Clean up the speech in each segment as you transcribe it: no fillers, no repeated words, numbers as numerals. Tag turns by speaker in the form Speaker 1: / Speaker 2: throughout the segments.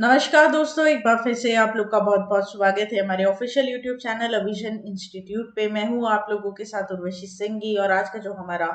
Speaker 1: नमस्कार दोस्तों, एक बार फिर से आप लोग का बहुत बहुत स्वागत है हमारे ऑफिशियल यूट्यूब चैनल अविजन इंस्टीट्यूट पे। मैं हूँ आप लोगों के साथ उर्वशी सिंघी और आज का जो हमारा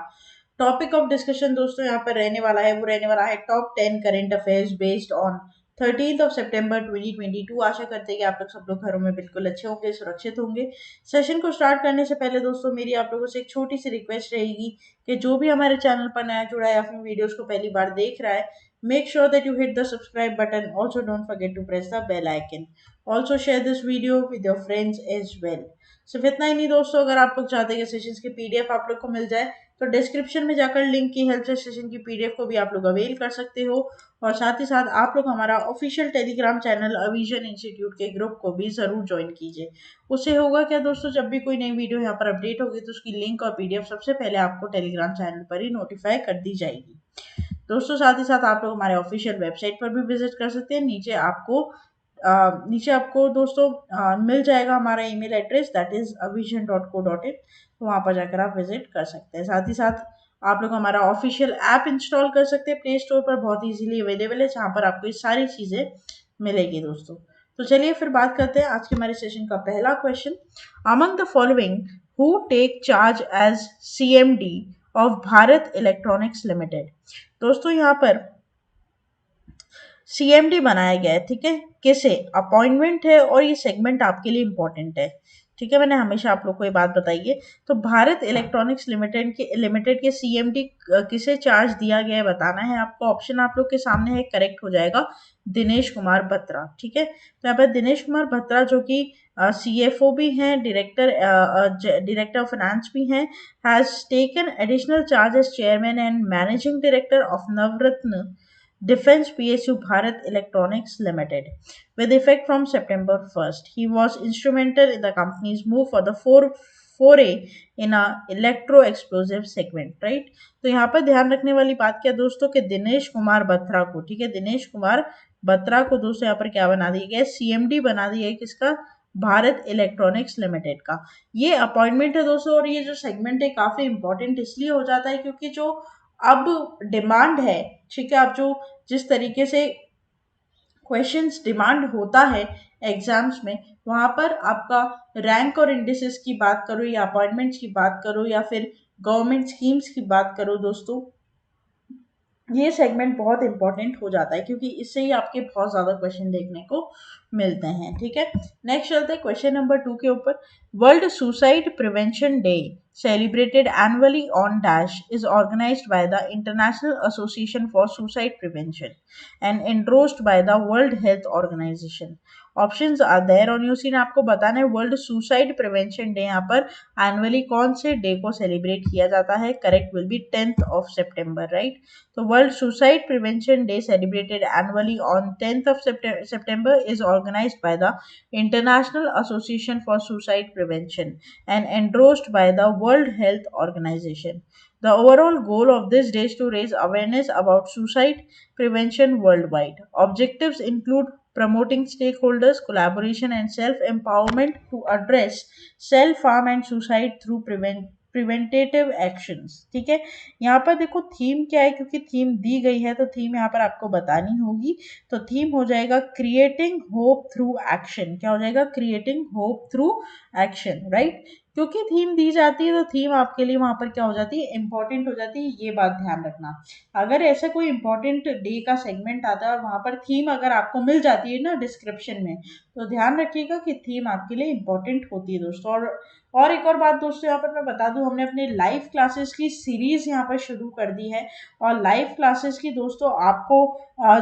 Speaker 1: टॉपिक ऑफ डिस्कशन दोस्तों यहाँ पर रहने वाला है वो रहने वाला है top 10 current affairs based on 13 सितंबर 2022। आशा करते हैं कि आप लोग सब लोग घरों में बिल्कुल अच्छे होंगे, सुरक्षित होंगे। सेशन को स्टार्ट करने से पहले दोस्तों मेरी आप लोगों से एक छोटी सी रिक्वेस्ट रहेगी कि जो भी हमारे चैनल पर नया जुड़ा है या फिर वीडियोस को पहली बार देख रहा है, make sure that you hit the subscribe button. Also, don't forget to press the bell icon. Also, share this video with your friends as well. सिर्फ इतना ही नहीं दोस्तों, अगर आप लोग चाहते हैं कि सेशंस की पीडीएफ आप लोग को मिल जाए तो डिस्क्रिप्शन में जाकर लिंक की हेल्प से सेशन की पीडीएफ को भी आप लोग अवेल कर सकते हो। और साथ ही साथ आप लोग हमारा ऑफिशियल टेलीग्राम चैनल अविजन इंस्टीट्यूट के ग्रुप को भी जरूर ज्वाइन कीजिए। उससे होगा क्या दोस्तों, जब भी कोई नई वीडियो यहाँ पर अपडेट होगी तो उसकी लिंक और पीडीएफ सबसे पहले आपको टेलीग्राम चैनल पर ही नोटिफाई कर दी जाएगी। दोस्तों साथ ही साथ आप लोग हमारे ऑफिशियल वेबसाइट पर भी विजिट कर सकते हैं। नीचे आपको दोस्तों मिल जाएगा हमारा email address, that is avision.co.in। तो वहां पर जाकर आप विजिट कर सकते हैं। साथ ही साथ आप लोग हमारा ऑफिशियल ऐप इंस्टॉल कर सकते हैं प्ले स्टोर पर, बहुत इजीली अवेलेबल है, जहां पर आपको ये सारी चीजें मिलेगी दोस्तों। तो चलिए फिर बात करते हैं आज के हमारे सेशन का पहला question. Among the following who take charge as CMD of Bharat electronics limited. दोस्तों यहाँ पर CMD बनाया गया है, ठीक है, किसे अपॉइंटमेंट है और ये सेगमेंट आपके लिए इंपॉर्टेंट है, ठीक है। मैंने हमेशा आप लोग को ये बात बताई है। तो भारत इलेक्ट्रॉनिक्स लिमिटेड के CMD किसे चार्ज दिया गया है बताना है आपको। ऑप्शन आप लोग के सामने है, करेक्ट हो जाएगा दिनेश कुमार बत्रा, ठीक है। तो यहाँ पर दिनेश कुमार बत्रा जो कि CFO भी हैं, डायरेक्टर ऑफ फाइनेंस भी हैं, has taken additional charge as chairman and managing director of Navratna Defense PSU Bharat Electronics Limited with effect from September 1st. He was instrumental in the company's move for the foray in a electro explosive segment, right? तो यहाँ पर ध्यान रखने वाली बात क्या दोस्तों कि दिनेश कुमार बत्रा को, ठीक है, दिनेश कुमार बत्रा को दोस्तों यहाँ पर क्या बना दिया गया है, CMD बना दिया है किसका, भारत इलेक्ट्रॉनिक्स लिमिटेड का। ये अपॉइंटमेंट है दोस्तों, और ये जो सेगमेंट है काफी इंपॉर्टेंट इसलिए हो जाता है क्योंकि जो अब डिमांड है, ठीक है, अब जो जिस तरीके से क्वेश्चंस डिमांड होता है एग्जाम्स में, वहां पर आपका रैंक और इंडिसेस की बात करो या अपॉइंटमेंट्स की बात करो या फिर गवर्नमेंट स्कीम्स की बात करो दोस्तों, ये सेगमेंट बहुत इंपॉर्टेंट हो जाता है क्योंकि इससे ही आपके बहुत ज्यादा क्वेश्चन देखने को मिलते हैं, ठीक है। नेक्स्ट चलते हैं क्वेश्चन नंबर 2 के ऊपर। World suicide prevention day celebrated annually on dash is organized by the International Association for Suicide Prevention and endorsed by the World Health Organization. Options are there on your screen. आपको बताना है world suicide prevention day यहाँ पर annually कौन से day को celebrate किया जाता है। Correct will be 10th of September, right. तो world suicide prevention day celebrated annually on 10th of September is organized by the International Association for Suicide Prevention and endorsed by the World Health Organization. The overall goal of this day is to raise awareness about suicide prevention worldwide. Objectives include promoting stakeholders, collaboration, and self empowerment to address self harm and suicide through preventative actions, ठीक है। यहाँ पर देखो theme क्या है, क्योंकि theme दी गई है तो थीम यहाँ पर आपको बतानी होगी। तो थीम हो जाएगा क्रिएटिंग होप थ्रू एक्शन। क्या हो जाएगा, creating hope through action, right. क्योंकि थीम दी जाती है तो थीम आपके लिए वहां पर क्या हो जाती है, इंपॉर्टेंट हो जाती है। ये बात ध्यान रखना, अगर ऐसा कोई इंपॉर्टेंट डे का सेगमेंट आता है और वहां पर थीम अगर आपको मिल जाती है ना डिस्क्रिप्शन में, तो ध्यान रखिएगा कि थीम आपके लिए इंपॉर्टेंट होती है दोस्तों। और एक और बात दोस्तों यहाँ पर मैं बता दूं, हमने अपने लाइव क्लासेस की सीरीज यहाँ पर शुरू कर दी है। और लाइव क्लासेस की दोस्तों आपको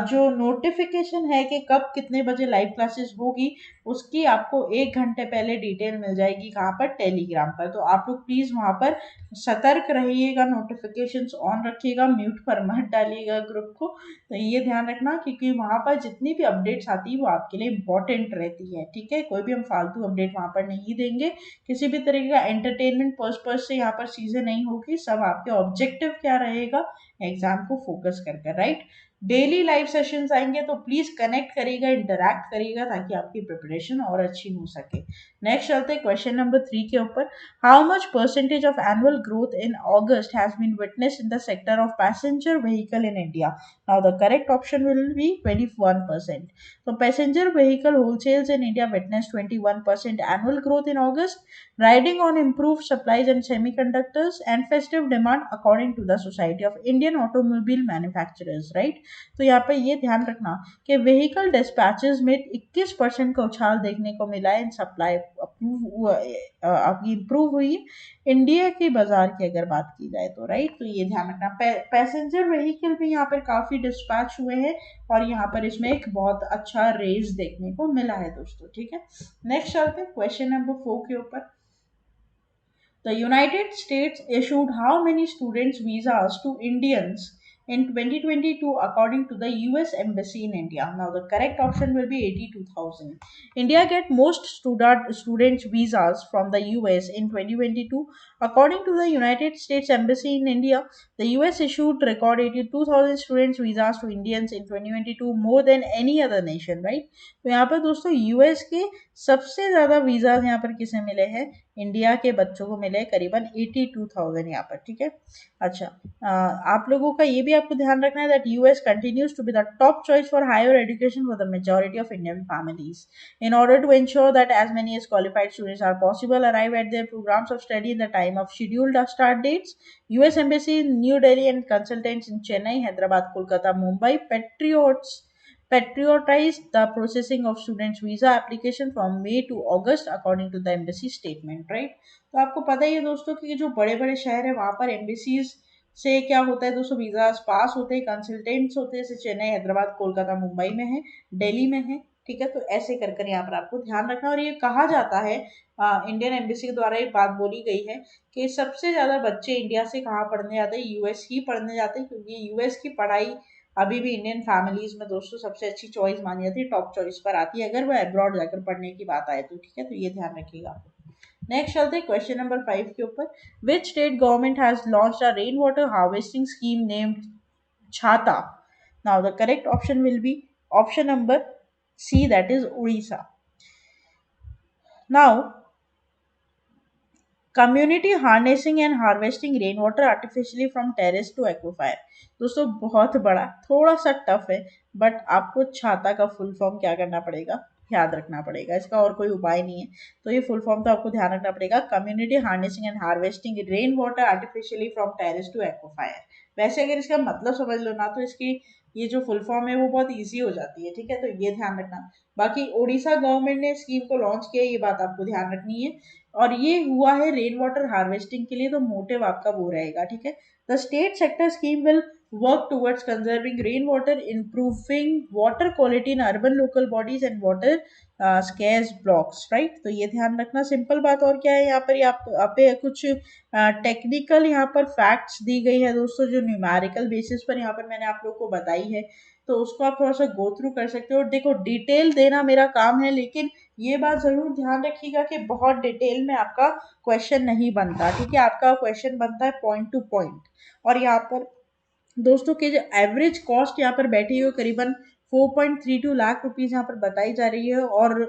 Speaker 1: जो नोटिफिकेशन है कि कब कितने बजे लाइव क्लासेस होगी, उसकी आपको 1 घंटे पहले डिटेल मिल जाएगी। कहाँ पर, टेलीग्राम पर। तो आप लोग प्लीज वहां पर सतर्क रहिएगा, नोटिफिकेशंस ऑन रखिएगा, म्यूट पर मत डालिएगा ग्रुप को। तो ये ध्यान रखना क्योंकि वहां पर जितनी भी अपडेट्स आती है वो आपके लिए इंपॉर्टेंट रहती है, ठीक है। कोई भी हम फालतू अपडेट वहां पर नहीं देंगे, किसी भी तरीके का एंटरटेनमेंट पर्पस से यहाँ पर चीजें नहीं होगी। सब आपके ऑब्जेक्टिव क्या रहेगा, एग्जाम को फोकस कर, राइट। डेली लाइव सेशंस आएंगे, तो प्लीज कनेक्ट करिएगा, इंटरैक्ट करिएगा, ताकि आपकी प्रिपरेशन और अच्छी हो सके। नेक्स्ट चलते हैं क्वेश्चन नंबर 3 के ऊपर। How much percentage of annual growth in August has been witnessed in the sector of passenger vehicle in India? Now the correct option will be 21%। तो passenger vehicle wholesales in India witnessed 21% annual growth in August, riding on improved supplies and semiconductors and festive demand, according to the Society of Indian Automobile Manufacturers, right? तो यहाँ पे ये ध्यान रखना कि vehicle dispatches में 21% का उछाल देखने को मिला है, इन सप्लाई अप्रूव आपकी इम्प्रूव हुई इंडिया के बाजार की अगर बात की जाए तो, राइट? तो ये ध्यान रखना, पैसेंजर व्हीकल भी यहाँ पर काफी डिस्पैच हुए हैं, और यहाँ पर इसमें एक बहुत अच्छा रेस देखने को मिला है दोस्तों, ठीक है। नेक्स्ट चलते हैं क्वेश्चन नंबर 4 के ऊपर। The United States issued how many students visas to Indians in 2022 according to the US Embassy in India? Now the correct option will be 82,000. India get most students visas from the US in 2022 according to the United States Embassy in India. The US issued record 82,000 students visas to Indians in 2022, more than any other nation, right? तो यहाँ पर दोस्तों US के सबसे ज्यादा visas यहाँ पर किसे मिले हैं? इंडिया के बच्चों को मिले करीबन 82,000 यहाँ पर, ठीक है। अच्छा, आप लोगों का ये भी आपको ध्यान रखना है that US continues to be the top choice for higher education for the majority of Indian families. In order to ensure that as many as qualified students are possible arrive at their programs of study in the time of scheduled start dates, US Embassy in New Delhi and consultants in Chennai, Hyderabad, Kolkata, Mumbai patriotize the processing of students visa application from May to August according to the embassy statement, right? तो आपको पता ही है दोस्तों कि जो बड़े बड़े शहर है वहां पर एम्बेसीज से क्या होता है दोस्तों, वीजा पास होते हैं, कंसल्टेंट्स होते हैं, जैसे चेन्नई, हैदराबाद, कोलकाता, मुंबई में है, दिल्ली में है, ठीक है। तो ऐसे कर कर यहाँ पर आपको ध्यान रखना। और ये कहा जाता है, इंडियन एम्बेसी के द्वारा ये बात बोली गई है कि सबसे ज्यादा बच्चे इंडिया से कहाँ पढ़ने जाते हैं? यूएस ही पढ़ने जाते हैं, क्योंकि यूएस की पढ़ाई अभी भी इंडियन फैमिलीज में दोस्तों सबसे अच्छी चॉइस मानी जाती है, टॉप चॉइस पर आती है अगर वो अब्रॉड जाकर पढ़ने की बात आए तो, ठीक है। तो ये ध्यान रखिएगा। नेक्स्ट चलते हैं क्वेश्चन नंबर 5 के ऊपर। Which state government has launched a rain water harvesting scheme named Chhata? Now the correct option will be option number C, that is Orissa. Now community harnessing and harvesting rain water artificially from terrace to aquifer. दोस्तों बहुत बड़ा, थोड़ा सा tough है, but आपको छाता का full form क्या करना पड़ेगा, याद रखना पड़ेगा, इसका और कोई उपाय नहीं है। तो ये फुल फॉर्म तो आपको ध्यान रखना पड़ेगा, community harnessing and harvesting rain water artificially from terrace to aquifer. वैसे अगर इसका मतलब समझ लो ना, तो इसकी ये जो फुल फॉर्म है वो बहुत ईजी हो जाती है, ठीक है। तो ये ध्यान रखना। बाकी उड़ीसा गवर्नमेंट ने स्कीम को लॉन्च किया, ये बात आपको ध्यान रखनी है। और ये हुआ है रेन वाटर हार्वेस्टिंग के लिए, तो मोटिव आपका वो रहेगा, ठीक है। The state sector scheme will work towards conserving rain water, improving water quality in urban local bodies and water scarce blocks, right? तो ये ध्यान रखना, सिंपल बात। और क्या है यहाँ पर, आप पे कुछ टेक्निकल यहाँ पर फैक्ट्स दी गई है दोस्तों, जो न्यूमेरिकल बेसिस पर यहाँ पर मैंने आप लोग को बताई है, तो उसको आप थोड़ा सा गो थ्रू कर सकते हो। देखो, डिटेल देना मेरा काम है, लेकिन ये बात जरूर ध्यान रखिएगा कि बहुत डिटेल में आपका क्वेश्चन नहीं बनता, ठीक है। आपका क्वेश्चन बनता है पॉइंट टू पॉइंट। और यहाँ पर दोस्तों के जो एवरेज कॉस्ट यहाँ पर बैठी हुई करीबन 4.32 लाख रुपीज यहाँ पर बताई जा रही है, और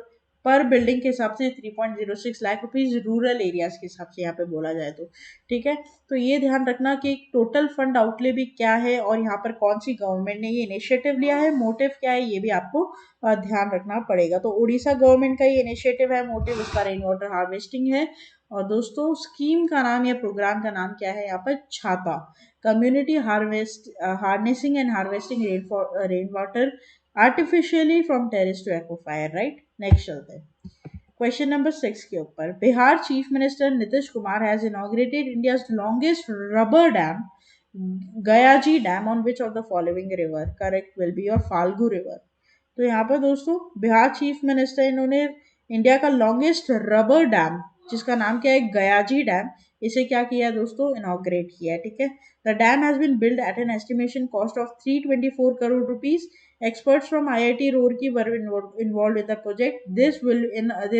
Speaker 1: पर बिल्डिंग के हिसाब से 3.06 लाख रुपीज रूरल एरियाज के हिसाब से यहाँ पे बोला जाए तो, ठीक है। तो ये ध्यान रखना कि टोटल फंड आउटले भी क्या है, और यहाँ पर कौन सी गवर्नमेंट ने ये इनिशिएटिव लिया है, मोटिव क्या है, ये भी आपको ध्यान रखना पड़ेगा। तो उड़ीसा गवर्नमेंट का ये इनिशिएटिव है, मोटिव उसका रेन वाटर हार्वेस्टिंग है। और दोस्तों स्कीम का नाम या प्रोग्राम का नाम क्या है यहाँ पर? छाता, community harnessing and harvesting rain water artificially from terrace to aquifer, right? Next चलते हैं क्वेश्चन नंबर 6 के ऊपर। Bihar chief minister Nitish Kumar has inaugurated India's longest rubber dam, Gayaji dam, on which of the following river? Correct will be your Falgu river. तो यहाँ पर दोस्तों Bihar chief minister, इन्होंने India का लॉन्गेस्ट रबर डैम, जिसका नाम क्या है, गयाजी डैम, इसे क्या किया दोस्तों? इनॉग्रेट किया है, ठीक है। The dam has been build at an estimation cost of 324 crore rupees. Experts from IIT Roorkee were involved in the project. There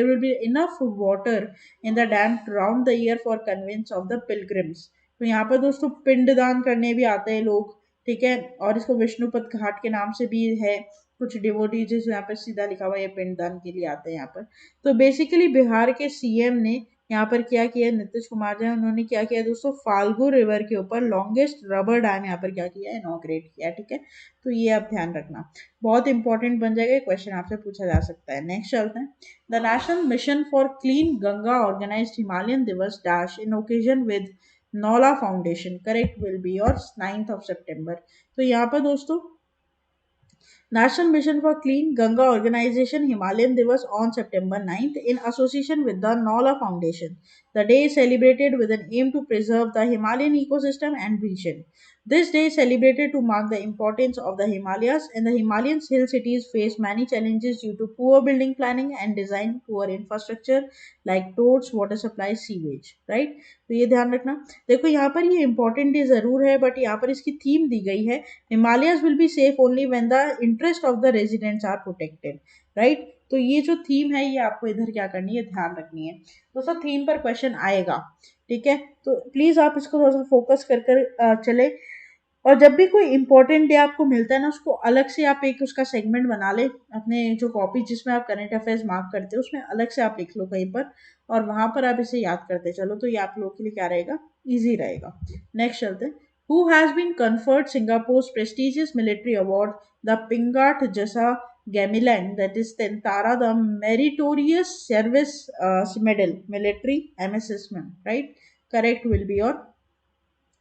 Speaker 1: will be enough water in the dam round the year for conveyance of the pilgrims. तो यहाँ पर दोस्तों पिंडदान करने भी आते हैं लोग, ठीक है, और इसको विष्णुपद घाट के नाम से भी है। कुछ डिवोटीज यहाँ पर सीधा लिखा हुआ है, ये पिंडदान के लिए आते हैं यहाँ पर। तो बेसिकली बिहार के सीएम ने यहाँ पर क्या किया, नीतीश कुमार जी उन्होंने क्या किया दोस्तों, फाल्गु रिवर के ऊपर लॉन्गेस्ट रबर डैम यहाँ पर क्या किया है, इनॉग्रेट किया। ठीक है, तो ये आप ध्यान रखना, बहुत इंपॉर्टेंट बन जाएगा, क्वेश्चन आपसे पूछा जा सकता है। नेक्स्ट चलते हैं। The national mission for clean Ganga organised Himalayan Diwas dash in occasion with Naula foundation, correct will be your 9th of September। तो यहाँ पर दोस्तों National Mission for Clean Ganga Organization Himalayan Divas on September 9th in association with the Nola Foundation. The day is celebrated with an aim to preserve the Himalayan ecosystem and region. This day is celebrated to mark the importance of the Himalayas, and the Himalayan hill cities face many challenges due to poor building planning and design, poor infrastructure like roads, water supply, sewage. Right? तो ये ध्यान रखना। देखो यहाँ पर ये important day जरूर है, बट यहाँ पर इसकी थीम दी गई है Himalayas will be safe only when the interest of the residents are protected. Right, तो ये जो थीम है ये आपको इधर क्या करनी है, ध्यान रखनी है। दोस्तों थीम पर क्वेश्चन आएगा, ठीक है, तो प्लीज आप इसको थोड़ा सा फोकस कर कर चले। और जब भी कोई इंपॉर्टेंट डे आपको मिलता है ना, उसको अलग से आप एक उसका सेगमेंट बना ले, अपने जो कॉपी जिसमें आप करंट अफेयर्स मार्क करते हो उसमें अलग से आप लिख लो कहीं पर, और वहां पर आप इसे याद करते चलो, तो ये आप लोगों के लिए क्या रहेगा, ईजी रहेगा। नेक्स्ट चलते हैं। Who has been conferred Singapore's prestigious military award, the Pingat Jasa Gemilang, that is Tentara, the Meritorious Service Medal, Military MSS, right? Correct will be your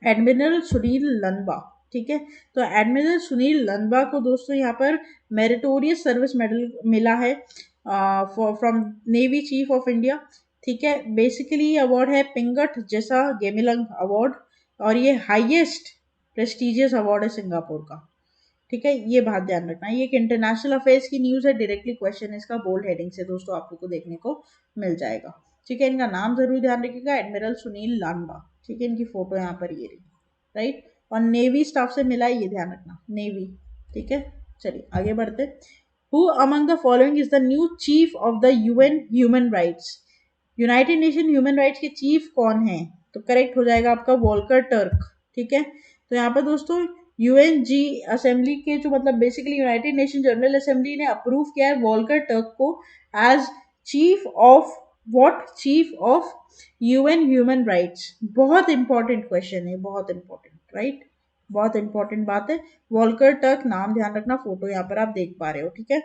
Speaker 1: admiral Sunil लंबा। ठीक है, तो एडमिरल सुनील लंबा को दोस्तों यहाँ पर मेरिटोरियस सर्विस मेडल मिला है from navy chief of India. ठीक है, बेसिकली ये अवार्ड है पिंगट जैसा गेमिलंग अवार्ड, और ये हाईएस्ट प्रेस्टिजियस अवार्ड है सिंगापुर का। ठीक है, ये बात ध्यान रखना, ये एक इंटरनेशनल अफेयर्स की न्यूज है, डायरेक्टली क्वेश्चन इसका बोल्ड हेडिंग से दोस्तों आप लोग को देखने को मिल जाएगा। ठीक है, इनका नाम जरूर ध्यान रखिएगा, एडमिरल सुनील लांबा। ठीक है, इनकी फोटो यहाँ पर ये रही, राइट, और नेवी स्टाफ से मिला है, ये ध्यान रखना, नेवी। ठीक है, चलिए आगे बढ़ते। Who among the following is the new chief of the UN human rights, United nation human rights के चीफ कौन है, तो करेक्ट हो जाएगा आपका वोल्कर टर्क। ठीक है, तो यहाँ पर दोस्तों यूएनजी असेंबली के जो मतलब basically United Nation General Assembly ने अप्रूव किया है वॉल्कर टर्क को as chief of what, chief of UN human rights. बहुत इंपॉर्टेंट क्वेश्चन है, बहुत इंपॉर्टेंट, राइट, बहुत इंपॉर्टेंट बात है। वॉल्कर टर्क नाम ध्यान रखना, फोटो यहाँ पर आप देख पा रहे हो। ठीक है,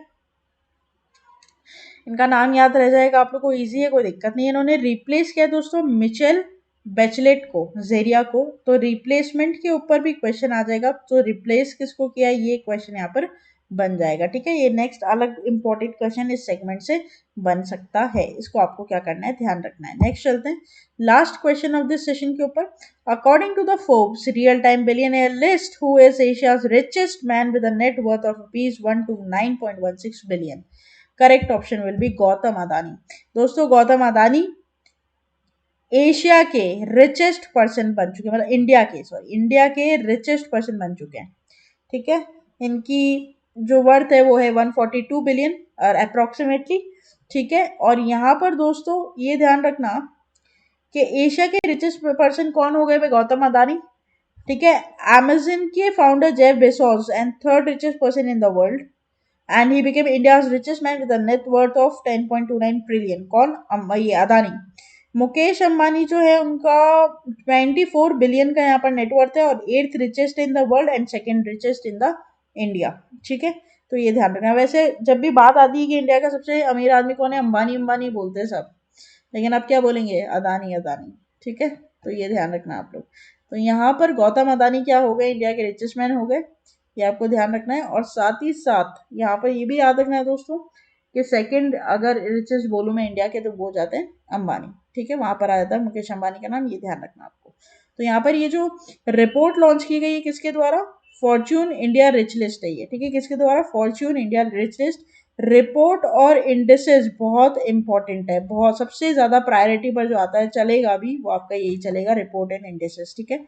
Speaker 1: इनका नाम याद रह जाएगा आप लोग को, इजी है, कोई दिक्कत नहीं है। इन्होंने रिप्लेस किया दोस्तों मिचेल बेचलेट को, जेरिया को, तो रिप्लेसमेंट के ऊपर भी क्वेश्चन आ जाएगा, तो रिप्लेस किसको किया ये क्वेश्चन यहाँ पर बन जाएगा। ठीक है, ये नेक्स्ट अलग इंपॉर्टेंट क्वेश्चन इस सेगमेंट से बन सकता है, इसको आपको क्या करना है, ध्यान रखना है। नेक्स्ट चलते हैं last question of this session के ऊपर। According to the Forbes real time billionaire list, who is Asia's richest man with a net worth of ₹129.16 billion, correct option will be Gautam Adani. दोस्तों गौतम अदानी एशिया के रिचेस्ट पर्सन बन चुके हैं, मतलब India के richest person बन चुके हैं। ठीक है, इनकी जो वर्थ है वो है 142 बिलियन और अप्रोक्सीमेटली। ठीक है, और यहाँ पर दोस्तों ये ध्यान रखना कि एशिया के रिचेस्ट पर्सन कौन हो गए, गौतम अदानी। ठीक है, अमेजन के founder Jeff Bezos and third richest person in the world, and he became India's richest man with a net worth of 10.29 trillion. कौन, ये अदानी। मुकेश अंबानी जो है उनका 24 बिलियन का यहाँ पर नेटवर्थ है, और 8th richest in the world and 2nd richest in the India. ठीक है, तो ये ध्यान रखना। वैसे जब भी बात आती है कि इंडिया का सबसे अमीर आदमी कौन है, अंबानी अंबानी बोलते हैं सब, लेकिन आप क्या बोलेंगे, अदानी अदानी। ठीक है, तो ये ध्यान रखना आप लोग। तो यहाँ पर गौतम अदानी क्या हो गए, इंडिया के रिचेस्ट मैन हो गए, ये आपको ध्यान रखना है। और साथ ही साथ यहाँ पर ये भी याद रखना है दोस्तों कि सेकंड अगर रिचेस्ट बोलूँ मैं इंडिया के, तो वो जाते हैं अंबानी। ठीक है, वहां पर आ जाता है मुकेश अंबानी का नाम, ये ध्यान रखना आपको। तो यहाँ पर ये जो रिपोर्ट लॉन्च की गई है किसके द्वारा, फॉर्च्यून इंडिया रिच लिस्ट है ये। ठीक है, किसके द्वारा, Fortune India rich list. Report और इंडेसेस बहुत इंपॉर्टेंट है, बहुत सबसे ज्यादा प्रायोरिटी पर जो आता है चलेगा भी वो आपका यही चलेगा, रिपोर्ट एंड इंडेसेस। ठीक है,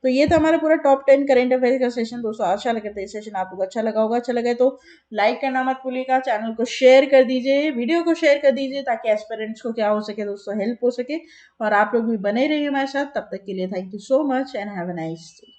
Speaker 1: तो ये था हमारा पूरा टॉप 10 करंट अफेयर का सेशन दोस्तों। आशा करते हैं सेशन आपको अच्छा लगा होगा, अच्छा लगे तो लाइक करना मत भूलिएगा, चैनल को शेयर कर दीजिए, वीडियो को शेयर कर दीजिए, ताकि एस्पिरेंट्स को क्या हो सके दोस्तों, हेल्प हो सके, और आप लोग भी बने रहिए हमारे साथ। तब तक के लिए thank you so much and have a nice day.